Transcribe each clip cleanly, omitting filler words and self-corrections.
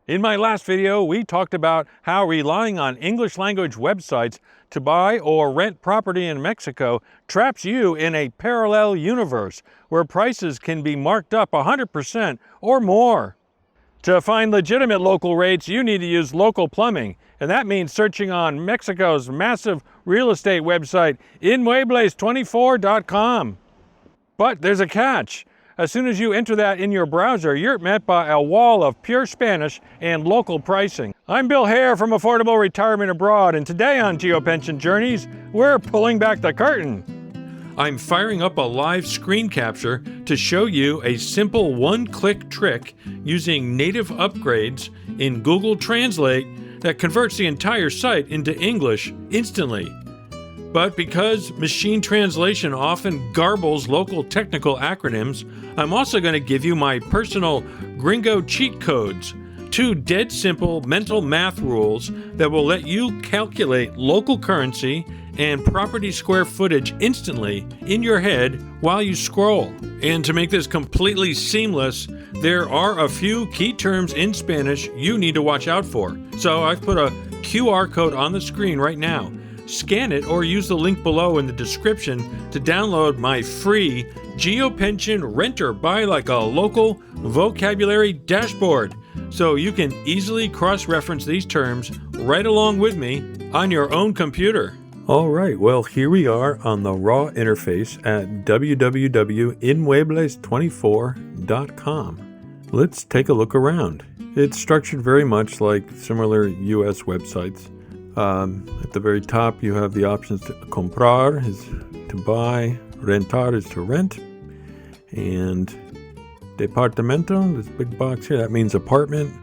In my last video, we talked about how relying on English language websites to buy or rent property in Mexico traps you in a parallel universe where prices can be marked up 100% or more. To find legitimate local rates, you need to use local plumbing, and that means searching on Mexico's massive real estate website, inmuebles24.com. But there's a catch. As soon as you enter that in your browser, you're met by a wall of pure Spanish and local pricing. I'm Bill Hare from Affordable Retirement Abroad, and today on GeoPension Journeys, we're pulling back the curtain. I'm firing up a live screen capture to show you a simple one-click trick using native upgrades in Google Translate that converts the entire site into English instantly. But because machine translation often garbles local technical acronyms, I'm also going to give you my personal Gringo Cheat Codes, 2 dead simple mental math rules that will let you calculate local currency and property square footage instantly in your head while you scroll. And to make this completely seamless, there are a few key terms in Spanish you need to watch out for. So I've put a QR code on the screen right now. Scan it or use the link below in the description to download my free GeoPension Renter Buy Like a Local vocabulary dashboard so you can easily cross-reference these terms right along with me on your own computer. All right, well, here we are on the raw interface at www.inmuebles24.com. Let's take a look around. It's structured very much like similar US websites. At the very top, you have the options to comprar is to buy, rentar is to rent, and departamento, this big box here, that means apartment.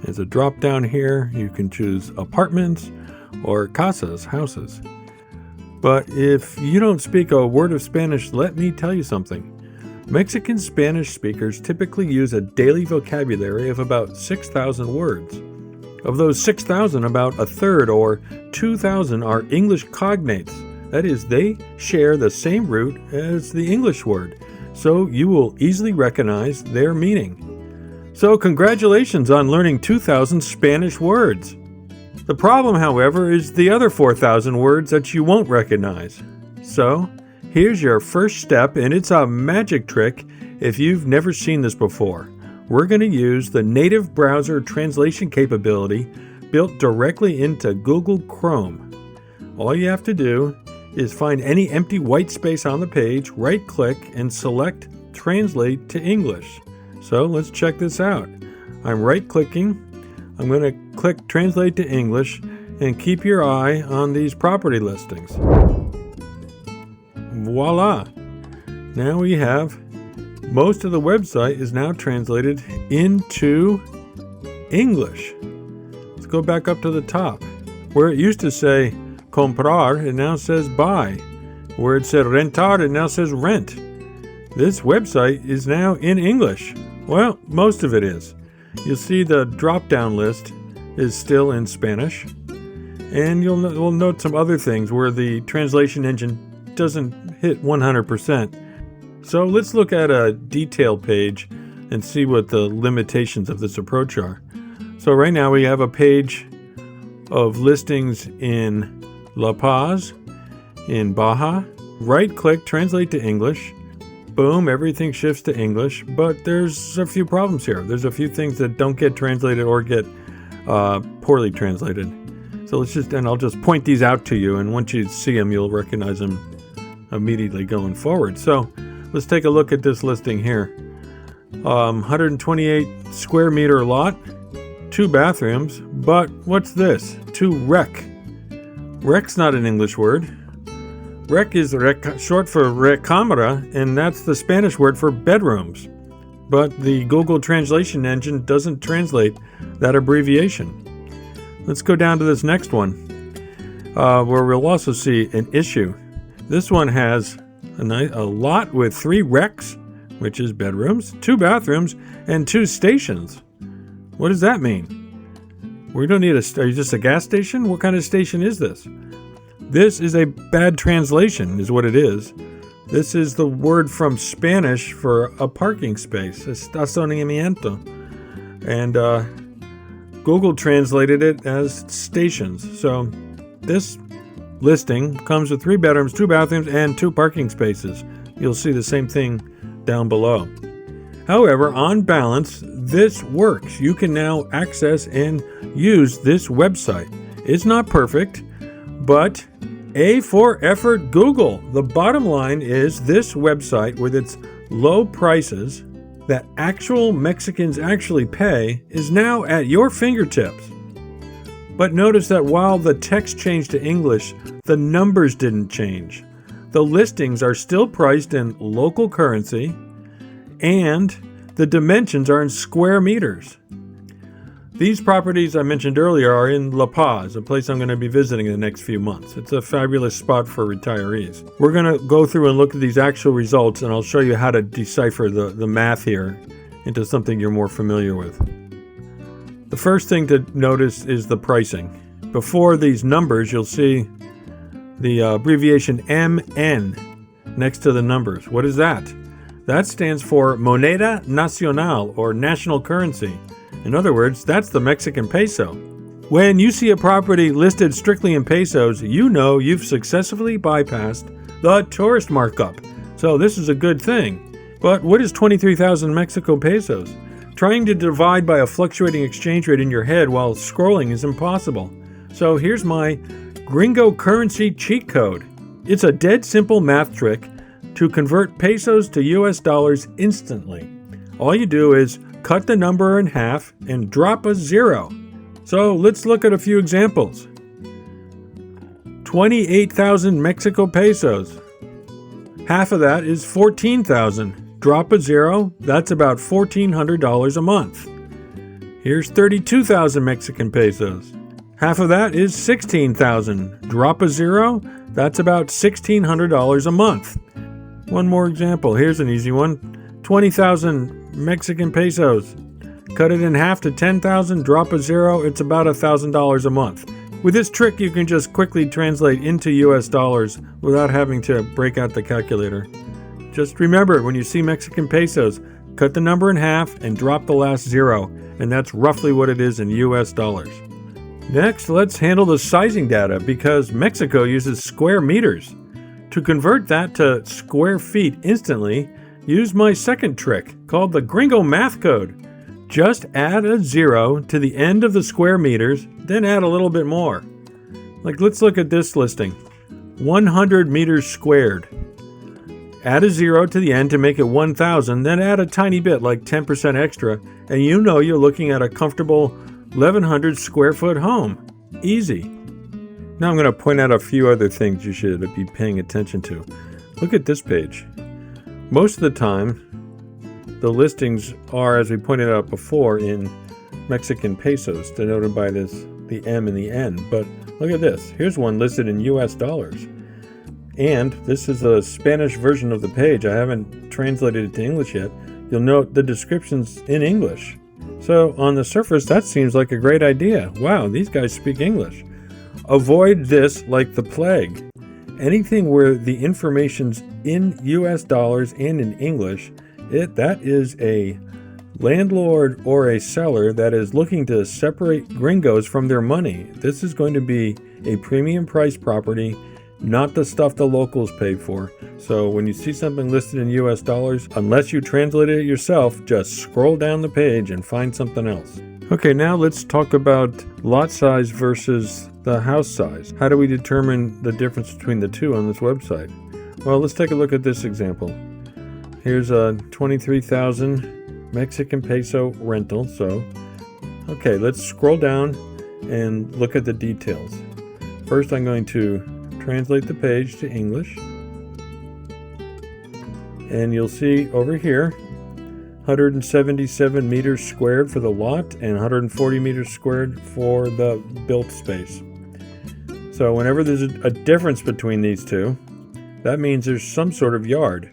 There's a drop down here. You can choose apartments or casas, houses. But if you don't speak a word of Spanish, let me tell you something. Mexican Spanish speakers typically use a daily vocabulary of about 6,000 words. Of those 6,000, about a third or 2,000 are English cognates. That is, they share the same root as the English word, so you will easily recognize their meaning. So congratulations on learning 2,000 Spanish words. The problem, however, is the other 4,000 words that you won't recognize. So here's your first step, and it's a magic trick if you've never seen this before. We're going to use the native browser translation capability built directly into Google Chrome. All you have to do is find any empty white space on the page, right-click, and select Translate to English. So let's check this out. I'm right-clicking. I'm going to click Translate to English and keep your eye on these property listings. Voila! Now we have most of the website is now translated into English. Let's go back up to the top. Where it used to say comprar, it now says buy. Where it said rentar, it now says rent. This website is now in English. Well, most of it is. You'll see the drop-down list is still in Spanish. And we'll note some other things where the translation engine doesn't hit 100%. So let's look at a detail page and see what the limitations of this approach are. So right now we have a page of listings in La Paz, in Baja. Right-click, translate to English. Boom, everything shifts to English, but there's a few problems here. There's a few things that don't get translated or get poorly translated. So I'll just point these out to you, and once you see them, you'll recognize them immediately going forward. So let's take a look at this listing here. 128 square meter lot, 2 bathrooms, but what's this? 2 rec. Rec's not an English word. Rec is short for recámara, and that's the Spanish word for bedrooms. But the Google translation engine doesn't translate that abbreviation. Let's go down to this next one, where we'll also see an issue. This one has a lot with 3 recs, which is bedrooms, 2 bathrooms, and 2 stations. What does that mean? We don't need are you just a gas station? What kind of station is this? This is a bad translation, is what it is. This is the word from Spanish for a parking space, estacionamiento. And Google translated it as stations. So this listing comes with 3 bedrooms, 2 bathrooms, and 2 parking spaces. You'll see the same thing down below. However, on balance, this works. You can now access and use this website. It's not perfect, but A for effort, Google. The bottom line is this website with its low prices that actual Mexicans actually pay is now at your fingertips. But notice that while the text changed to English, the numbers didn't change. The listings are still priced in local currency, and the dimensions are in square meters. These properties I mentioned earlier are in La Paz, a place I'm going to be visiting in the next few months. It's a fabulous spot for retirees. We're going to go through and look at these actual results, and I'll show you how to decipher the math here into something you're more familiar with. The first thing to notice is the pricing. Before these numbers, you'll see the abbreviation MN next to the numbers. What is that? That stands for Moneda Nacional, or national currency. In other words, that's the Mexican peso. When you see a property listed strictly in pesos, you know you've successfully bypassed the tourist markup. So this is a good thing. But what is 23,000 Mexico pesos? Trying to divide by a fluctuating exchange rate in your head while scrolling is impossible. So here's my Gringo currency cheat code. It's a dead simple math trick to convert pesos to US dollars instantly. All you do is cut the number in half and drop a 0. So let's look at a few examples. 28,000 Mexico pesos. Half of that is 14,000. Drop a 0, that's about $1,400 a month. Here's 32,000 Mexican pesos. Half of that is 16,000. Drop a 0, that's about $1,600 a month. One more example, here's an easy one. 20,000 Mexican pesos. Cut it in half to 10,000, drop a 0, it's about $1,000 a month. With this trick, you can just quickly translate into US dollars without having to break out the calculator. Just remember, when you see Mexican pesos, cut the number in half and drop the last 0, and that's roughly what it is in US dollars. Next, let's handle the sizing data because Mexico uses square meters. To convert that to square feet instantly, use my second trick, called the Gringo math code. Just add a 0 to the end of the square meters, then add a little bit more. Like, let's look at this listing. 100 meters squared. Add a 0 to the end to make it 1,000, then add a tiny bit, like 10% extra, and you know you're looking at a comfortable 1,100 square foot home. Easy. Now I'm going to point out a few other things you should be paying attention to. Look at this page. Most of the time, the listings are, as we pointed out before, in Mexican pesos, denoted by the M and the N. But look at this. Here's one listed in US dollars. And this is a Spanish version of the page. I haven't translated it to English yet. You'll note the description's in English. So on the surface, that seems like a great idea. Wow, these guys speak English. Avoid this like the plague. Anything where the information's in US dollars and in English, that is a landlord or a seller that is looking to separate gringos from their money. This is going to be a premium price property, not the stuff the locals pay for. So when you see something listed in US dollars, unless you translate it yourself, just scroll down the page and find something else. Okay, now let's talk about lot size versus the house size. How do we determine the difference between the two on this website? Well, let's take a look at this example. Here's a 23,000 Mexican peso rental. So, okay, let's scroll down and look at the details. First, I'm going to translate the page to English. And you'll see over here, 177 meters squared for the lot and 140 meters squared for the built space. So whenever there's a difference between these two, that means there's some sort of yard.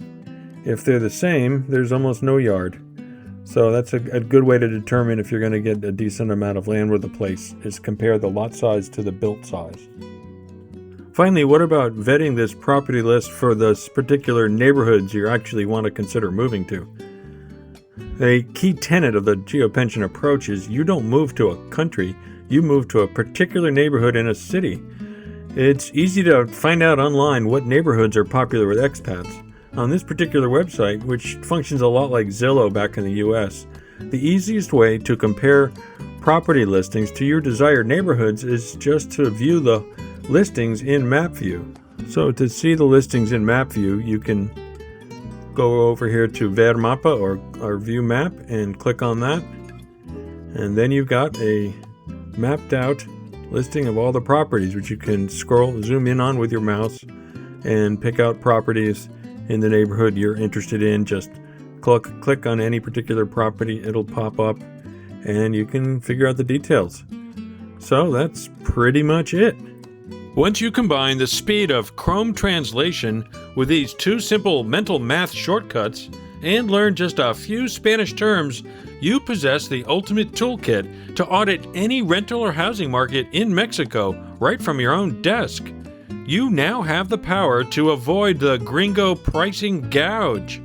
If they're the same, there's almost no yard. So that's a good way to determine if you're going to get a decent amount of land with the place, is compare the lot size to the built size. Finally, what about vetting this property list for the particular neighborhoods you actually want to consider moving to? A key tenet of the geopension approach is you don't move to a country, you move to a particular neighborhood in a city. It's easy to find out online what neighborhoods are popular with expats. On this particular website, which functions a lot like Zillow back in the US, the easiest way to compare property listings to your desired neighborhoods is just to view the listings in map view. So to see the listings in map view, you can go over here to Ver Mapa or View Map and click on that. And then you've got a mapped out listing of all the properties, which you can zoom in on with your mouse and pick out properties in the neighborhood you're interested in. Just click on any particular property, it'll pop up and you can figure out the details. So that's pretty much it. Once you combine the speed of Chrome translation with these two simple mental math shortcuts and learn just a few Spanish terms, you possess the ultimate toolkit to audit any rental or housing market in Mexico right from your own desk. You now have the power to avoid the gringo pricing gouge.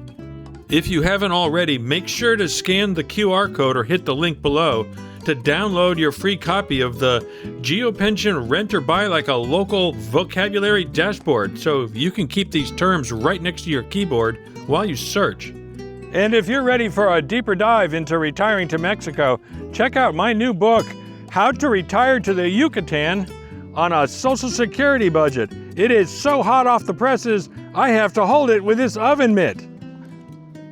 If you haven't already, make sure to scan the QR code or hit the link below to download your free copy of the Geopension Rent or Buy Like a Local Vocabulary Dashboard so you can keep these terms right next to your keyboard while you search. And if you're ready for a deeper dive into retiring to Mexico, check out my new book, How to Retire to the Yucatan on a Social Security Budget. It is so hot off the presses, I have to hold it with this oven mitt.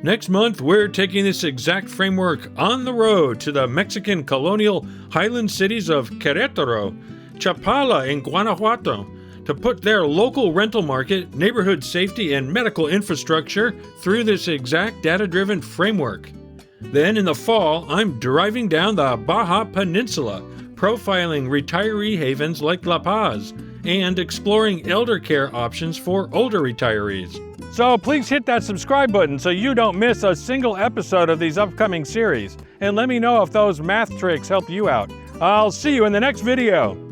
Next month, we're taking this exact framework on the road to the Mexican colonial highland cities of Querétaro, Chapala, and Guanajuato to put their local rental market, neighborhood safety, and medical infrastructure through this exact data-driven framework. Then in the fall, I'm driving down the Baja Peninsula, profiling retiree havens like La Paz, and exploring elder care options for older retirees. So please hit that subscribe button so you don't miss a single episode of these upcoming series. And let me know if those math tricks helped you out. I'll see you in the next video.